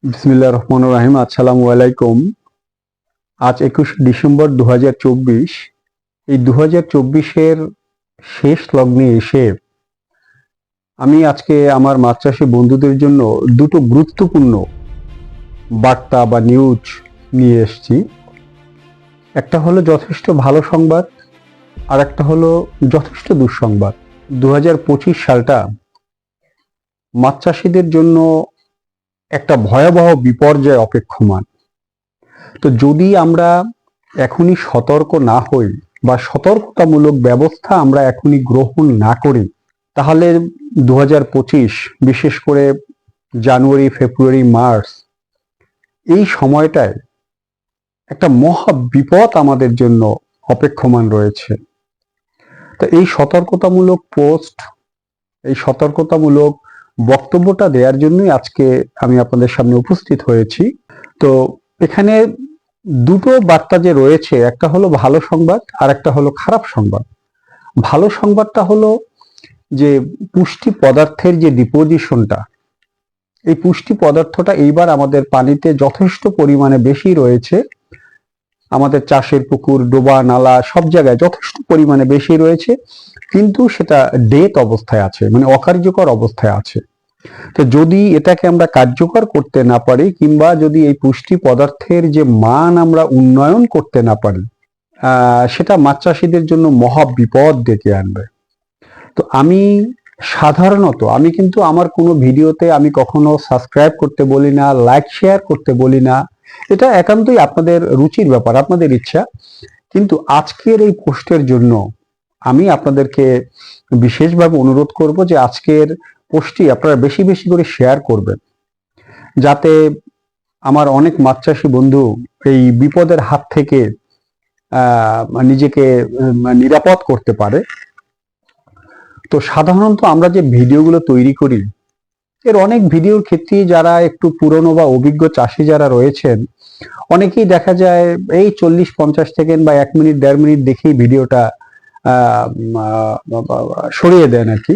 বিসমিল্লাহির রহমানির রহিম। আসসালামু আলাইকুম। আজ 21 ডিসেম্বর 2024। এই 2024-এর শেষ লগ্নে এসে আমি আজকে আমার মাছ চাষী বন্ধুদের জন্য দুটো গুরুত্বপূর্ণ বার্তা বা নিউজ নিয়ে এসেছি। একটা হলো যথেষ্ট ভালো সংবাদ, আর একটা হলো যথেষ্ট দুঃসংবাদ। 2025 সালটা মাছ চাষীদের জন্য একটা ভয়াবহ বিপর্যয় অপেক্ষমান। তো যদি আমরা এখনই সতর্ক না হই বা সতর্কতামূলক ব্যবস্থা আমরা এখনই গ্রহণ না করি, তাহলে 2025 বিশেষ করে জানুয়ারি, ফেব্রুয়ারি, মার্চ এই সময়টায় একটা মহা বিপদ আমাদের জন্য অপেক্ষমান রয়েছে। তো এই সতর্কতামূলক পোস্ট, এই সতর্কতামূলক বক্তব্যটা দেওয়ার জন্যই আজকে আমি আপনাদের সামনে উপস্থিত হয়েছি। তো এখানে দুটো বার্তা যে রয়েছে, একটা হলো ভালো সংবাদ আর একটা হলো খারাপ সংবাদ। ভালো সংবাদটা হলো যে পুষ্টি পদার্থের যে ডিপোজিশনটা, এই পুষ্টি পদার্থটা এইবার আমাদের পানিতে যথেষ্ট পরিমাণে বেশি রয়েছে। আমাদের চাষের পুকুর, ডোবা, নালা সব জায়গায় যথেষ্ট পরিমাণে বেশি রয়েছে, কিন্তু সেটা ডেথ অবস্থায় আছে, মানে অকার্যকর অবস্থায় আছে। তো যদি এটাকে আমরা কার্যকর করতে না পারি, কিংবা যদি এই পুষ্টি পদার্থের যে মান আমরা উন্নয়ন করতে না পারি, সেটা মাছ চাষীদের জন্য মহা বিপদ ডেকে আনবে। তো সাধারণত আমি কিন্তু আমার কোনো ভিডিওতে আমি কখনো সাবস্ক্রাইব করতে বলি না, লাইক শেয়ার করতে বলি না। এটা একান্তই আপনাদের রুচির ব্যাপার, আপনাদের ইচ্ছা। কিন্তু আজকের এই পোস্টের জন্য আমি আপনাদেরকে বিশেষভাবে অনুরোধ করব যে আজকের পোস্টটি আপনারা বেশি বেশি করে শেয়ার করবেন, যাতে আমার অনেক মাছ চাষী বন্ধু এই বিপদের হাত থেকে নিজেকে নিরাপদ করতে পারে। তো সাধারণত আমরা যে ভিডিওগুলো তৈরি করি, এর অনেক ভিডিওর ক্ষেত্রে যারা একটু পুরনো বা অভিজ্ঞ চাষি যারা রয়েছেন, অনেকেই দেখা যায় এই 40-50 সেকেন্ড বা 1 মিনিট 1.5 মিনিট দেখেই ভিডিওটা সরিয়ে দেন আর কি।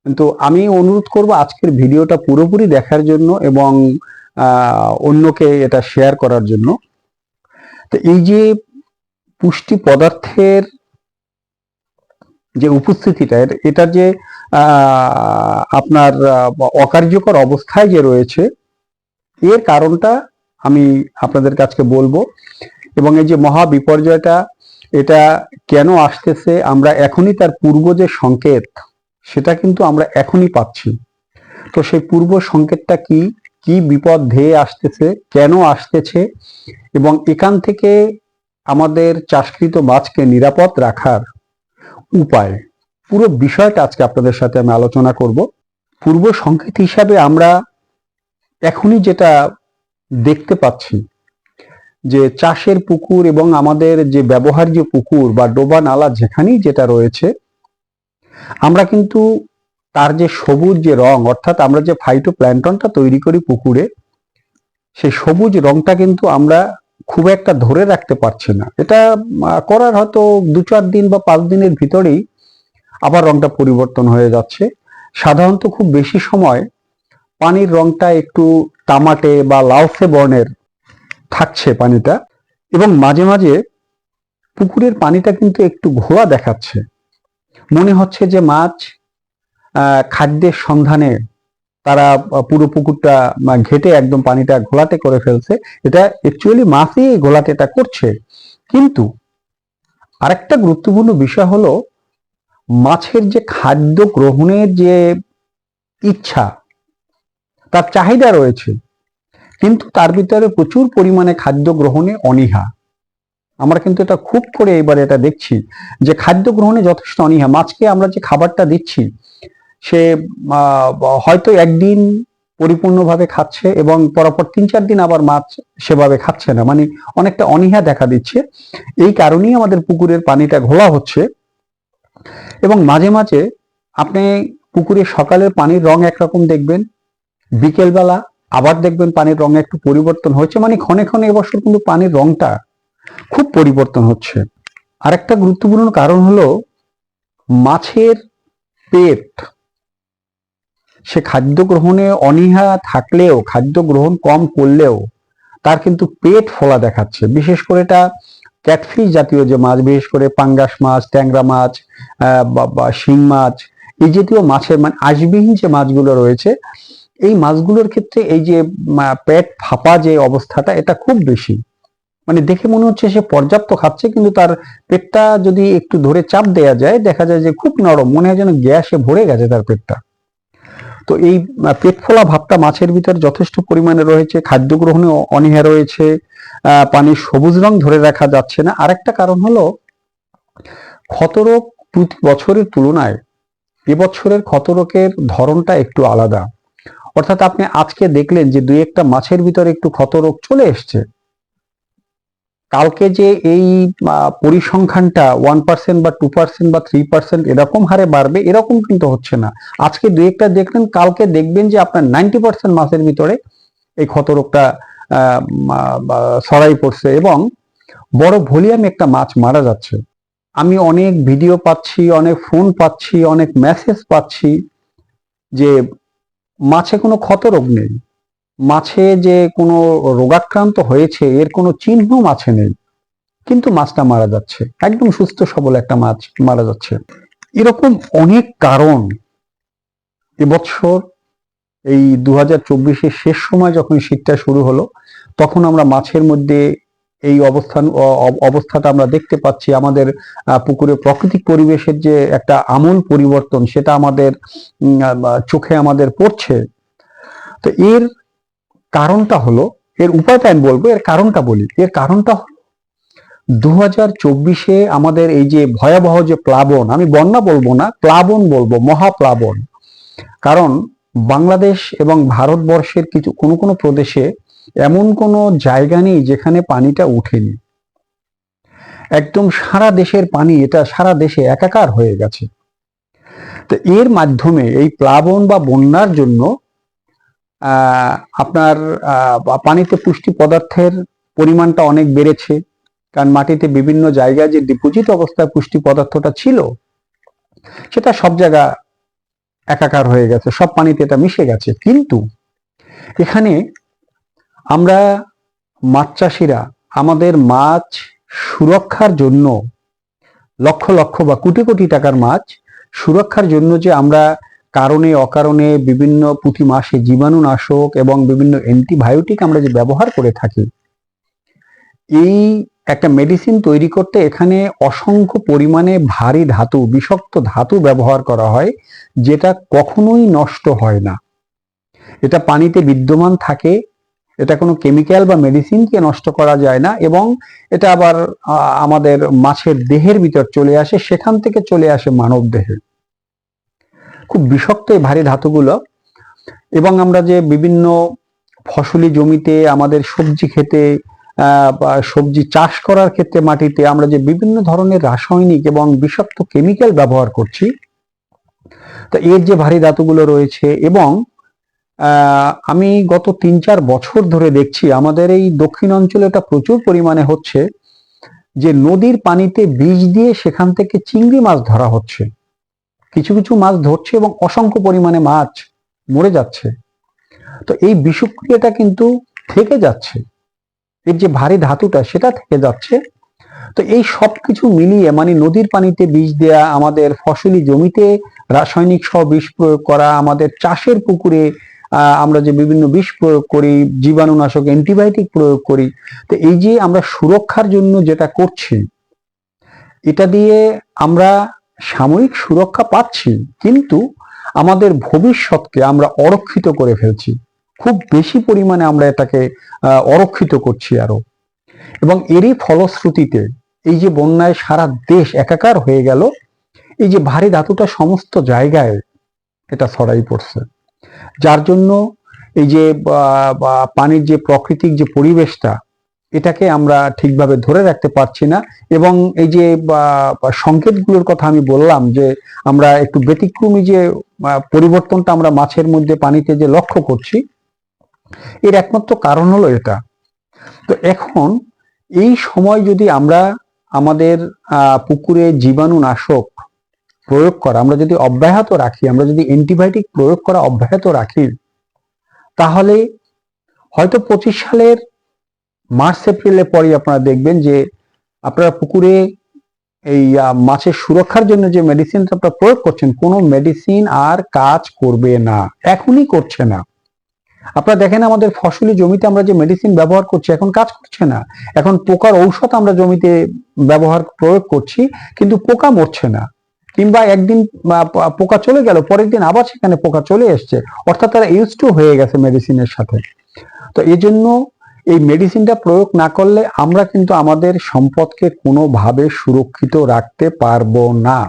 কিন্তু আমি অনুরোধ করব আজকের ভিডিওটা পুরোপুরি দেখার জন্য এবং অন্যকে এটা শেয়ার করার জন্য। তো এই যে পুষ্টি পদার্থের যে উপস্থিতিটা, এটা যে আপনার অকার্যকর অবস্থায় যে রয়েছে, এর কারণটা আমি আপনাদের কাছে বলবো। এবং এই যে মহা বিপর্যয়টা, এটা কেন আসতেছে, আমরা এখনই তার পূর্ব যে সংকেত, সেটা কিন্তু আমরা এখনই পাচ্ছি। তো সেই পূর্ব সংকেতটা কি, কি বিপদ ধেয়ে আসতেছে, কেন আসতেছে, এবং এখান থেকে আমাদের চাষকৃত মাছকে নিরাপদ রাখার উপায়, পুরো বিষয়টা আজকে আপনাদের সাথে আমি আলোচনা করব। পূর্ব সংকেত হিসাবে আমরা এখনই যেটা দেখতে পাচ্ছি, যে চাষের পুকুর এবং আমাদের যে ব্যবহার্য পুকুর বা ডোবা নালা যেখানেই যেটা রয়েছে, আমরা কিন্তু তার যে সবুজ যে রং, অর্থাৎ আমরা যে ফাইটোপ্ল্যাঙ্কটনটা তৈরি করি পুকুরে, সেই সবুজ রংটা কিন্তু আমরা খুব একটা ধরে রাখতে পারছি না। এটা করার হয়তো 2-4 দিন বা 5 দিনের ভিতরেই আবার রংটা পরিবর্তন হয়ে যাচ্ছে। সাধারণত খুব বেশি সময় পানির রংটা একটু তামাটে বা লালচে বর্ণের থাকছে পানিটা, এবং মাঝে মাঝে পুকুরের পানিটা কিন্তু একটু ঘোলা দেখাচ্ছে। মনে হচ্ছে যে মাছ খাদ্যের সন্ধানে তারা পুরো পুকুরটা ঘেটে একদম পানিটা ঘোলাটে করে ফেলছে। এটা অ্যাকচুয়ালি মাছই ঘোলাটেটা করছে। কিন্তু আরেকটা গুরুত্বপূর্ণ বিষয় হলো, মাছের যে খাদ্য গ্রহণের যে ইচ্ছা, তার চাহিদা রয়েছে, কিন্তু তার ভিতরে প্রচুর পরিমাণে খাদ্য গ্রহণে অনীহা। আমরা কিন্তু এটা খুব করে এবারে এটা দেখছি যে খাদ্য গ্রহণে যথেষ্ট অনীহা। মাছকে আমরা যে খাবারটা দিচ্ছি, সে হয়তো একদিন পরিপূর্ণভাবে খাচ্ছে এবং পরপর 3-4 দিন আবার মাছ সেভাবে খাচ্ছে না, মানে অনেকটা অনীহা দেখা দিচ্ছে। এই কারণেই আমাদের পুকুরের পানিটা ঘোলা হচ্ছে। এবং মাঝে মাঝে আপনি পুকুরে সকালের পানির রং একরকম দেখবেন, বিকেলবেলা আবার দেখবেন পানির রং একটু পরিবর্তন হচ্ছে, মানে ক্ষণে ক্ষণে এবছর কিন্তু পানির রংটা খুব পরিবর্তন হচ্ছে। আরেকটা গুরুত্বপূর্ণ কারণ হলো মাছের পেট, সে খাদ্য গ্রহণে অনীহা থাকলেও, খাদ্য গ্রহণ কম করলেও তার কিন্তু পেট ফোলা দেখাচ্ছে। বিশেষ করে এটা ক্যাটফিশ জাতীয় যে মাছ, বিশেষ করে পাঙ্গাস মাছ, ট্যাংরা মাছ, বা শিং মাছ, এই জাতীয় মাছের মানে আঁশবিহীন যে মাছগুলো রয়েছে, এই মাছগুলোর ক্ষেত্রে এই যে পেট ফাঁপা যে অবস্থাটা, এটা খুব বেশি। মানে দেখে মনে হচ্ছে সে পর্যাপ্ত খাচ্ছে, কিন্তু তার পেটটা যদি একটু ধরে চাপ দেওয়া যায়, দেখা যায় যে খুব নরম, মনে হয় যেন গ্যাসে ভরে গেছে তার পেটটা। তো এই পেট ফোলা ভাবটা মাছের ভিতরে যথেষ্ট পরিমাণে রয়েছে। খাদ্য গ্রহণে অনীহা রয়েছে, পানির সবুজ রং ধরে রাখা যাচ্ছে না। আরেকটা কারণ হলো ক্ষতরোগ প্রতি বছরের তুলনায় এবছরের ক্ষতরোগের ধরনটা একটু আলাদা। অর্থাৎ আপনি আজকে দেখলেন যে দুই একটা মাছের ভিতরে একটু ক্ষতরোগ চলে এসছে, কালকে যে এই পরিসংখ্যানটা 1% বা 2% বা 3% এরকম হারে বাড়বে, এরকম কিন্তু হচ্ছে না। আজকে দুই একটা দেখলেন, কালকে দেখবেন যে আপনার 90% মাছের ভিতরে এই ক্ষতরোগটা ছড়াই পড়ছে এবং বড় ভলিউমে একটা মাছ মারা যাচ্ছে। আমি অনেক ভিডিও পাচ্ছি, অনেক ফোন পাচ্ছি, অনেক মেসেজ পাচ্ছি যে মাছে কোনো ক্ষতরোগ নেই, মাছে যে কোনো রোগাক্রান্ত হয়েছে এর কোনো চিহ্ন মাছে নেই, কিন্তু মাছটা মারা যাচ্ছে, একদম সুস্থ সবল একটা মাছ মারা যাচ্ছে। এরকম অনেক কারণ এবছর এই 2024-এর শেষ সময় যখন শীতটা শুরু হলো, তখন আমরা মাছের মধ্যে এই অবস্থাটা আমরা দেখতে পাচ্ছি। আমাদের পুকুরে প্রাকৃতিক পরিবেশের যে একটা আমূল পরিবর্তন, সেটা আমাদের চোখে আমাদের পড়ছে। তো এর কারণটা হলো, এর উপায়টা আমি বলবো, এর কারণটা বলি। এর কারণটা 2024-এ আমাদের এই যে ভয়াবহ যে প্লাবন, আমি বন্যা বলবো না, প্লাবন বলবো, মহাপ্লাবন। কারণ বাংলাদেশ এবং ভারতবর্ষের কোনো কোনো প্রদেশে এমন কোনো জায়গা নেই যেখানে পানিটা উঠেনি। একদম সারা দেশের পানি, এটা সারা দেশে একাকার হয়ে গেছে। তো এর মাধ্যমে এই প্লাবন বা বন্যার জন্য আপনার পানিতে পুষ্টি পদার্থের পরিমাণটা অনেক বেড়েছে। কারণ মাটিতে বিভিন্ন জায়গায় যে ডিপোজিট অবস্থায় পুষ্টি পদার্থটা ছিল, সেটা সব জায়গা একাকার হয়ে গেছে, সব পানিতে এটা মিশে গেছে। কিন্তু এখানে আমরা মাছ চাষিরা আমাদের মাছ সুরক্ষার জন্য লক্ষ লক্ষ বা কোটি কোটি টাকার মাছ সুরক্ষার জন্য যে আমরা কারণে অকারণে বিভিন্ন প্রতি মাসে জীবাণুনাশক এবং বিভিন্ন অ্যান্টিবায়োটিক আমরা যে ব্যবহার করে থাকি, এই একটা মেডিসিন তৈরি করতে এখানে অসংখ্য পরিমাণে ভারী ধাতু, বিষাক্ত ধাতু ব্যবহার করা হয়, যেটা কখনোই নষ্ট হয় না। এটা পানিতে বিদ্যমান থাকে, এটা কোনো কেমিক্যাল বা মেডিসিনকে নষ্ট করা যায় না, এবং এটা আবার আমাদের মাছের দেহের ভিতর চলে আসে, সেখান থেকে চলে আসে মানব দেহে। খুব বিষাক্ত এই ভারী ধাতুগুলো। এবং আমরা যে বিভিন্ন ফসলি জমিতে, আমাদের সবজি খেতে বা সবজি চাষ করার ক্ষেত্রে মাটিতে আমরা যে বিভিন্ন ধরনের রাসায়নিক এবং বিষাক্ত কেমিক্যাল ব্যবহার করছি, তো এর যে ভারী ধাতুগুলো রয়েছে, এবং আমি গত 3-4 বছর ধরে দেখছি আমাদের এই দক্ষিণ অঞ্চলে এটা প্রচুর পরিমাণে হচ্ছে, যে নদীর পানিতে বিষ দিয়ে সেখান থেকে চিংড়ি মাছ ধরা হচ্ছে। কিছু কিছু মাছ ধরছে এবং অসংখ্য পরিমাণে মাছ মরে যাচ্ছে। তো এই বিষক্রিয়াটা কিন্তু থেকে যাচ্ছে, এর যে ভারী ধাতুটা সেটা থেকে যাচ্ছে। তো এই সব কিছু মিলিয়ে, মানে নদীর পানিতে বিষ দেয়া, আমাদের ফসলি জমিতে রাসায়নিক সব বিষ প্রয়োগ করা, আমাদের চাষের পুকুরে আমরা যে বিভিন্ন বিষ প্রয়োগ করি, জীবাণুনাশক অ্যান্টিবায়োটিক প্রয়োগ করি, তো এই যে আমরা সুরক্ষার জন্য যেটা করছি, এটা দিয়ে আমরা সাময়িক সুরক্ষা পাচ্ছি, কিন্তু আমাদের ভবিষ্যৎকে আমরা অরক্ষিত করে ফেলছি। খুব বেশি পরিমাণে আমরা এটাকে অরক্ষিত করছি আরো। এবং এরই ফলশ্রুতিতে এই যে বন্যায় সারা দেশ একাকার হয়ে গেল, এই যে ভারী ধাতুটা সমস্ত জায়গায় এটা ছড়াই পড়ছে, যার জন্য এই যে পানির যে প্রাকৃতিক যে পরিবেশটা, এটাকে আমরা ঠিকভাবে ধরে রাখতে পারছি না। এবং এই যে সংকেতগুলোর কথা আমি বললাম, যে আমরা একটু ব্যতিক্রমী যে পরিবর্তনটা আমরা মাছের মধ্যে, পানিতে যে লক্ষ্য করছি, এর একমাত্র কারণ হলো এটা। তো এখন এই সময় যদি আমরা আমাদের পুকুরে জীবাণুনাশক প্রয়োগ করা আমরা যদি অব্যাহত রাখি, আমরা যদি অ্যান্টিবায়োটিক প্রয়োগ করা অব্যাহত রাখি, তাহলে হয়তো 25 সালের মার্চ এপ্রিলের পরই আপনারা দেখবেন যে আপনারা পুকুরে এই মাছের সুরক্ষার জন্য যে মেডিসিনটা আপনারা প্রয়োগ করছেন, কোনো মেডিসিন আর কাজ করবে না, এখনই করছে না। আপনারা দেখেন আমাদের ফসলি জমিতে আমরা যে মেডিসিন ব্যবহার করছি এখন কাজ করছে না। এখন পোকার ঔষধ আমরা জমিতে প্রয়োগ করছি, কিন্তু পোকা মরছে না, কিংবা একদিন পোকা চলে গেল, পরের দিন আবার সেখানে পোকা চলে এসছে, অর্থাৎ তারা ইউজ টু হয়ে গেছে মেডিসিনের সাথে। তো এই জন্য এই মেডিসিনটা প্রয়োগ না করলে আমরা কিন্তু আমাদের সম্পদকে কোনোভাবে সুরক্ষিত রাখতে পারবো না।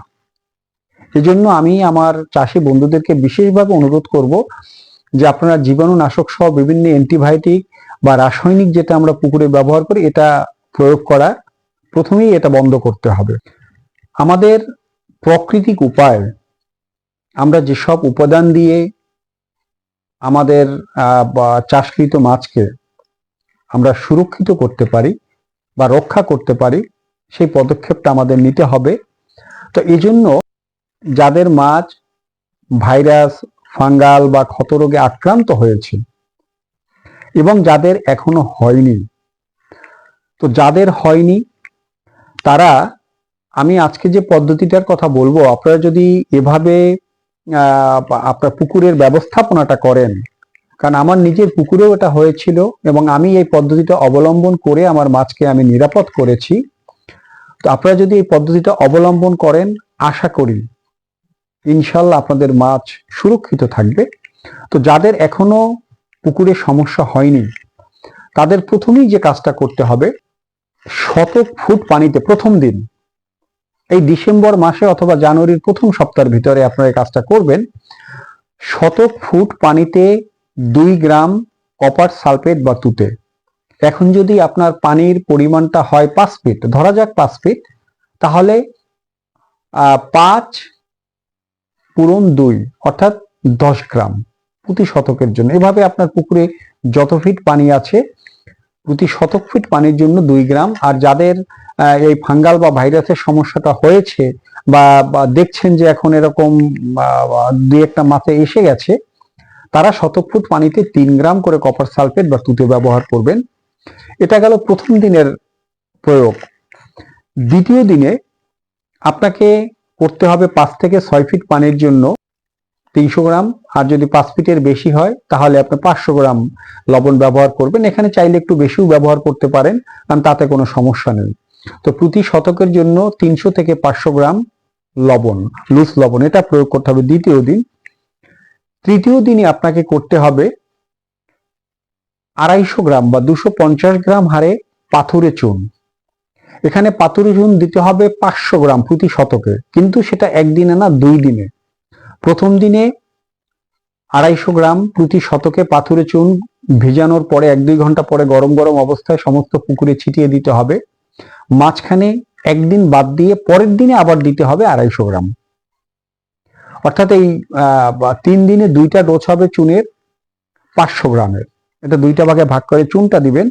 এজন্য আমি আমার চাষি বন্ধুদেরকে বিশেষভাবে অনুরোধ করব যে আপনারা জীবাণুনাশক সহ বিভিন্ন অ্যান্টিবায়োটিক বা রাসায়নিক যেটা আমরা পুকুরে ব্যবহার করি এটা প্রয়োগ করা প্রথমেই এটা বন্ধ করতে হবে। আমাদের প্রাকৃতিক উপায় আমরা যেসব উপাদান দিয়ে আমাদের চাষকৃত মাছকে আমরা সুরক্ষিত করতে পারি বা রক্ষা করতে পারি, সেই পদক্ষেপটা আমাদের নিতে হবে। তো এই জন্য যাদের মাছ ভাইরাস, ফাঙ্গাল বা ক্ষতরোগে আক্রান্ত হয়েছে এবং যাদের এখনো হয়নি, তো যাদের হয়নি তারা, আমি আজকে যে পদ্ধতিটার কথা বলবো, আপনারা যদি এভাবে আপনার পুকুরের ব্যবস্থাপনাটা করেন, কারণ আমার নিজের পুকুরেও এটা হয়েছিল এবং আমি এই পদ্ধতিটা অবলম্বন করে আমার মাছকে আমি নিরাপদ করেছি। তো আপনারা যদি এই পদ্ধতিটা অবলম্বন করেন, আশা করি ইনশাল্লাহ আপনাদের মাছ সুরক্ষিত থাকবে। তো যাদের এখনো পুকুরে সমস্যা হয়নি তাদের প্রথমেই যে কাজটা করতে হবে, শতক ফুট পানিতে প্রথম দিন, এই ডিসেম্বর মাসে অথবা জানুয়ারির প্রথম সপ্তাহের ভিতরে আপনারা এই কাজটা করবেন। শতক ফুট পানিতে 2 গ্রাম কপার সালফেট বা তুতে, এখন যদি আপনার পানির পরিমাণটা হয় 5 ফিট, ধরা যাক 5 ফিট, তাহলে 5 পূরণ 2 অর্থাৎ 10 গ্রাম প্রতি শতকের জন্য। এভাবে আপনার পুকুরে যত ফিট পানি আছে প্রতি শতক ফিট পানির জন্য 2 গ্রাম। আর যাদের এই ফাঙ্গাল বা ভাইরাসের সমস্যাটা হয়েছে বা দেখছেন যে এখন এরকম 2-1টা মাছে এসে গেছে, তারা শতক ফুট পানিতে 3 গ্রাম করে কপার সালফেট বা তুতে ব্যবহার করবেন। এটা গেল প্রথম দিনের প্রয়োগ। দ্বিতীয় দিনে আপনাকে করতে হবে 5 থেকে 6 ফিট পানির জন্য 300 গ্রাম, আর যদি 5 ফিটের বেশি হয় তাহলে আপনি 500 গ্রাম লবণ ব্যবহার করবেন। এখানে চাইলে একটু বেশিও ব্যবহার করতে পারেন, কারণ তাতে কোনো সমস্যা নেই। তো প্রতি শতকের জন্য 300 থেকে 500 গ্রাম লবণ, লুজ লবণ, এটা প্রয়োগ করতে হবে দ্বিতীয় দিন। তৃতীয় দিনে আপনাকে করতে হবে 250 গ্রাম বা 250 গ্রাম হারে পাথুরে চুন। এখানে পাথুরে চুন দিতে হবে 500 গ্রাম প্রতি শতকে, কিন্তু সেটা একদিনে না, 2 দিনে। প্রথম দিনে 250 গ্রাম প্রতি শতকে পাথুরে চুন ভিজানোর পরে 1-2 ঘন্টা পরে গরম গরম অবস্থায় সমস্ত পুকুরে ছিটিয়ে দিতে হবে। মাঝখানে একদিন বাদ দিয়ে পরের দিনে আবার দিতে হবে 250 গ্রাম, অর্থাৎ এই 3 দিনে 2টা ডোজ হবে চুনের 500 গ্রামের। এটা 2টা ভাগে ভাগ করে চুনটা দিবেন।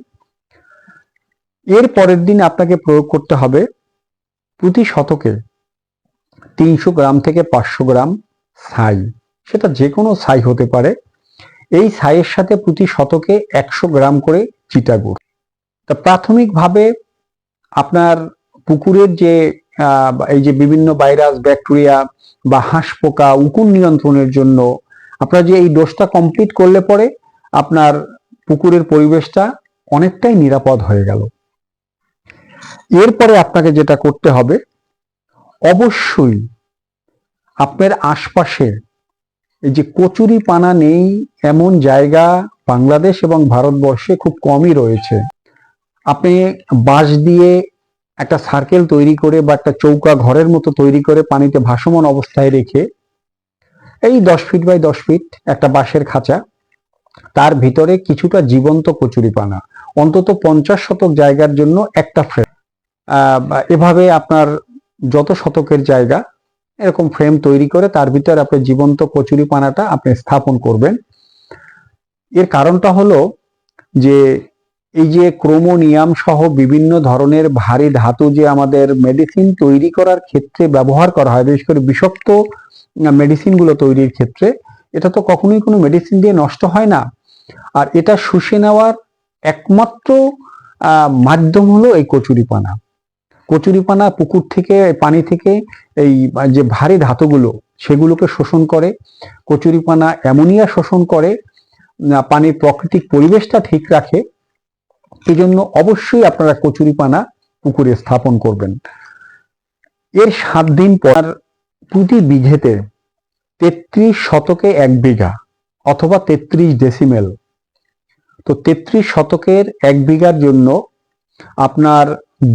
এর পরের দিন আপনাকে প্রয়োগ করতে হবে প্রতি শতকে 300 গ্রাম থেকে 500 গ্রাম ছাই, সেটা যে কোনো ছাই হতে পারে। এই ছাইয়ের সাথে প্রতি শতকে 100 গ্রাম করে চিটাগুড়। তা প্রাথমিকভাবে আপনার পুকুরের যে এই যে বিভিন্ন ভাইরাস, ব্যাকটেরিয়া বা হাঁস পোকা, উকুন নিয়ন্ত্রণের জন্য আপনারা যে এই ডোজটা কমপ্লিট করলে পরে আপনার পুকুরের পরিবেশটা অনেকটাই নিরাপদ হয়ে গেল। এরপরে আপনাকে যেটা করতে হবে, অবশ্যই আপনার আশপাশে এই যে কচুরি পানা নেই এমন জায়গা বাংলাদেশ এবং ভারতবর্ষে খুব কমই রয়েছে। আপনি বাঁশ দিয়ে একটা সার্কেল তৈরি করে বা একটা চৌকা ঘরের মতো তৈরি করে পানিতে ভাসমান অবস্থায় রেখে, এই 10 ফিট বাই 10 ফিট একটা বাঁশের খাঁচা, তার ভিতরে কিছুটা জীবন্ত কচুরি পানা, অন্তত 50 শতক জায়গার জন্য একটা ফ্রেম, এভাবে আপনার যত শতকের জায়গা এরকম ফ্রেম তৈরি করে তার ভিতরে আপনি জীবন্ত কচুরি পানাটা আপনি স্থাপন করবেন। এর কারণটা হলো যে এই যে ক্রোমোনিয়াম সহ বিভিন্ন ধরনের ভারী ধাতু যে আমাদের মেডিসিন তৈরি করার ক্ষেত্রে ব্যবহার করা হয়, বিশেষ করে বিষাক্ত মেডিসিনগুলো তৈরির ক্ষেত্রে, এটা তো কখনোই কোনো মেডিসিন দিয়ে নষ্ট হয় না। আর এটা শুষে নেওয়ার একমাত্র মাধ্যম হলো এই কচুরিপানা। কচুরিপানা পুকুর থেকে, পানি থেকে এই যে ভারী ধাতুগুলো সেগুলোকে শোষণ করে। কচুরিপানা অ্যামোনিয়া শোষণ করে, পানির প্রাকৃতিক পরিবেশটা ঠিক রাখে। এই জন্য অবশ্যই আপনারা কচুরিপানা পুকুরে স্থাপন করবেন। এর 7 দিন পর প্রতি বিঘেতে 33 শতকে 1 বিঘা অথবা 33 ডেসিমেল, তো 33 শতকের 1 বিঘার জন্য আপনার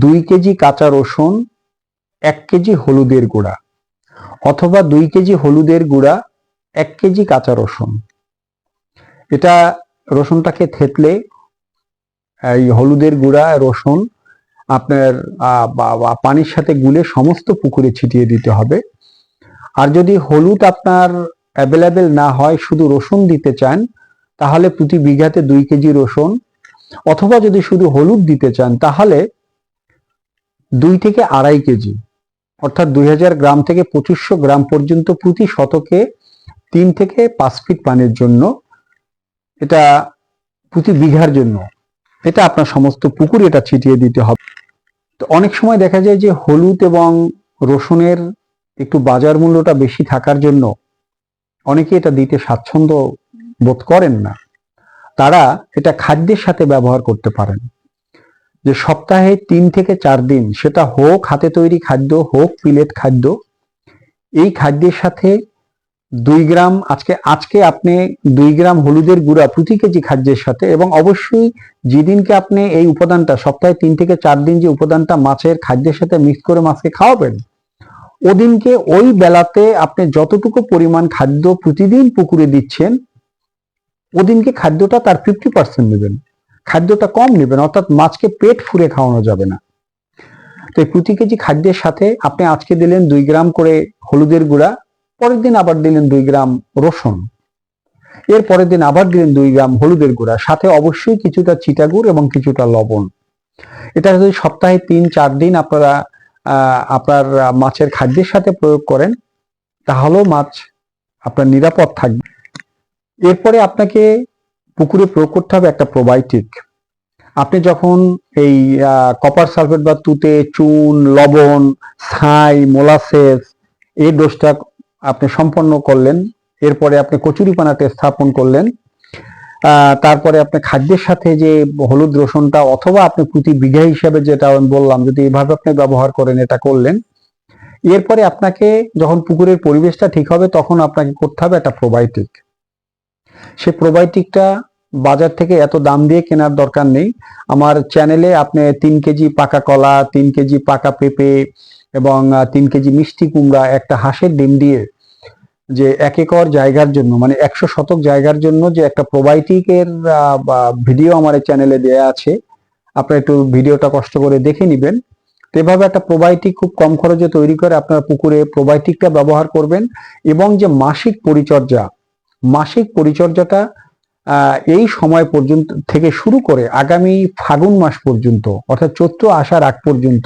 2 কেজি কাঁচা রসুন, 1 কেজি হলুদের গুঁড়া, অথবা 2 কেজি হলুদের গুঁড়া, 1 কেজি কাঁচা রসুন। এটা রসুনটাকে থেতলে এই হলুদের গুঁড়া, রসুন আপনার পানির সাথে গুলে সমস্ত পুকুরে ছিটিয়ে দিতে হবে। আর যদি হলুদ আপনার অ্যাভেলেবেল না হয়, শুধু রসুন দিতে চান, তাহলে প্রতি বিঘাতে 2 কেজি রসুন, অথবা যদি শুধু হলুদ দিতে চান তাহলে 2 থেকে 2.5 কেজি, অর্থাৎ 2000 গ্রাম থেকে 2500 গ্রাম পর্যন্ত প্রতি শতকে 3 থেকে 5 ফিট পানির জন্য, এটা প্রতি বিঘার জন্য, এটা আপনার সমস্ত পুকুরে এটা ছিটিয়ে দিতে হবে। তো অনেক সময় দেখা যায় যে হলুদ এবং রসুনের একটু বাজার মূল্যটা বেশি থাকার জন্য অনেকে এটা দিতে স্বাচ্ছন্দ্য বোধ করেন না। তারা এটা খাদ্যের সাথে ব্যবহার করতে পারেন, যে সপ্তাহে 3 থেকে 4 দিন, সেটা হোক হাতে তৈরি খাদ্য, হোক পিলেট খাদ্য, এই খাদ্যের সাথে 2 গ্রাম, আজকে আপনি 2 গ্রাম হলুদের গুঁড়া প্রতি কেজি খাদ্যের সাথে, এবং অবশ্যই যেদিনকে আপনি এই উপাদানটা, সপ্তাহে 3 থেকে 4 দিন যে উপাদানটা মাছের খাদ্যের সাথে মিক্স করে মাছকে খাওয়াবেন, ওদিনকে ওই বেলাতে আপনি যতটুকু পরিমাণ খাদ্য প্রতিদিন পুকুরে দিচ্ছেন, ওদিনকে খাদ্যটা তার 50% নেবেন, খাদ্যটা কম নেবেন, অর্থাৎ মাছকে পেট ফুরে খাওয়ানো যাবে না। তো প্রতি কেজি খাদ্যের সাথে আপনি আজকে দিলেন 2 গ্রাম করে হলুদের গুঁড়া, পরের দিন আবার দিলেন 2 গ্রাম রসুন, এর পরের দিন আবার দিলেন 2 গ্রাম হলুদের গুঁড়া, সাথে অবশ্যই কিছুটা চিটাগুড় এবং কিছুটা লবণ। এটা যদি সপ্তাহে 3-4 দিন আপনারা আপনার মাছের খাদ্যের সাথে প্রয়োগ করেন, তাহলেও মাছ আপনার নিরাপদ থাকবে। এরপরে আপনাকে পুকুরে প্রয়োগ করতে হবে একটা প্রোবায়োটিক। আপনি যখন এই কপার সালফেট বা তুতে, চুন, লবণ, ছাই, মোলাসেস এই ডোজটা আপনি সম্পন্ন করলেন, এরপরে আপনি কচুরিপানাতে স্থাপন করলেন, তারপরে আপনি খাদ্যের সাথে যে হলুদ রসুনটা, অথবা আপনি প্রতি বিঘা হিসাবে যেটা আমি বললাম, যদি এইভাবে আপনি ব্যবহার করেন, এটা করলেন, এরপরে আপনাকে যখন পুকুরের পরিবেশটা ঠিক হবে, তখন আপনাকে করতে হবে একটা প্রোবায়োটিক। সেই প্রোবায়োটিকটা বাজার থেকে এত দাম দিয়ে কেনার দরকার নেই। আমার চ্যানেলে আপনি 3 কেজি পাকা কলা, 3 কেজি পাকা পেঁপে এবং 3 কেজি মিষ্টি কুমড়া, একটা হাঁসের ডিম দিয়ে যে 1 একর জায়গার জন্য, মানে 100 শতক জায়গার জন্য যে একটা প্রোবায়োটিকের ভিডিও আমার চ্যানেলে দেয়া আছে, আপনারা একটু ভিডিওটা কষ্ট করে দেখে নেবেন। তো এভাবে একটা প্রোবায়োটিক খুব কম খরচে তৈরি করে আপনার পুকুরে প্রোবায়োটিকটা ব্যবহার করবেন। এবং যে মাসিক পরিচর্যাটা এই সময় পর্যন্ত থেকে শুরু করে আগামী ফাগুন মাস পর্যন্ত, অর্থাৎ চৈত্র আসার আগ পর্যন্ত,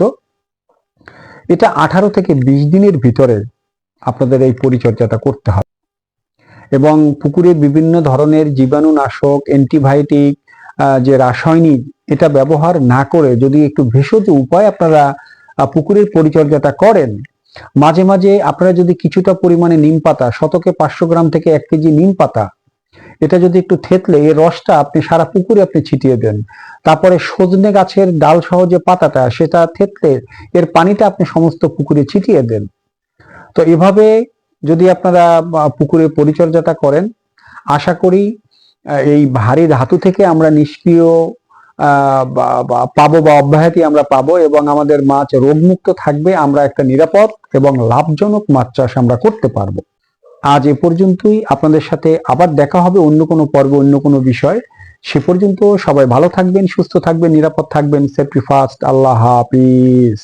এটা 18 থেকে 20 দিনের ভিতরে আপনাদের এই পরিচর্যাটা করতে হবে। এবং পুকুরে বিভিন্ন ধরনের জীবাণুনাশক, অ্যান্টিবায়োটিক, যে রাসায়নিক, এটা ব্যবহার না করে যদি একটু ভেষজ উপায় আপনারা পুকুরের পরিচর্যাটা করেন, মাঝে মাঝে আপনারা যদি কিছুটা পরিমাণে নিম পাতা, শতকে 500 গ্রাম থেকে 1 কেজি নিম পাতা, এটা যদি একটু থেতলে এর রসটা আপনি সারা পুকুরে আপনি ছিটিয়ে দেন, তারপরে সজনে গাছের ডাল সহ যে পাতাটা, সেটা থেতলে এর পানিটা আপনি সমস্ত পুকুরে ছিটিয়ে দেন। তো এভাবে যদি আপনারা পুকুরে পরিচর্যাটা করেন, আশা করি এই ভারী ধাতু থেকে আমরা নিষ্ক্রিয় পাবো, বা অব্যাহতি আমরা পাবো, এবং আমাদের মাছ রোগমুক্ত থাকবে। আমরা একটা নিরাপদ এবং লাভজনক মাছ চাষ আমরা করতে পারবো। আজ এ পর্যন্তই। আপনাদের সাথে আবার দেখা হবে অন্য কোনো পর্বে, অন্য কোনো বিষয়। সে পর্যন্ত সবাই ভালো থাকবেন, সুস্থ থাকবেন, নিরাপদ থাকবেন। Safety first. আল্লাহ হাফিজ।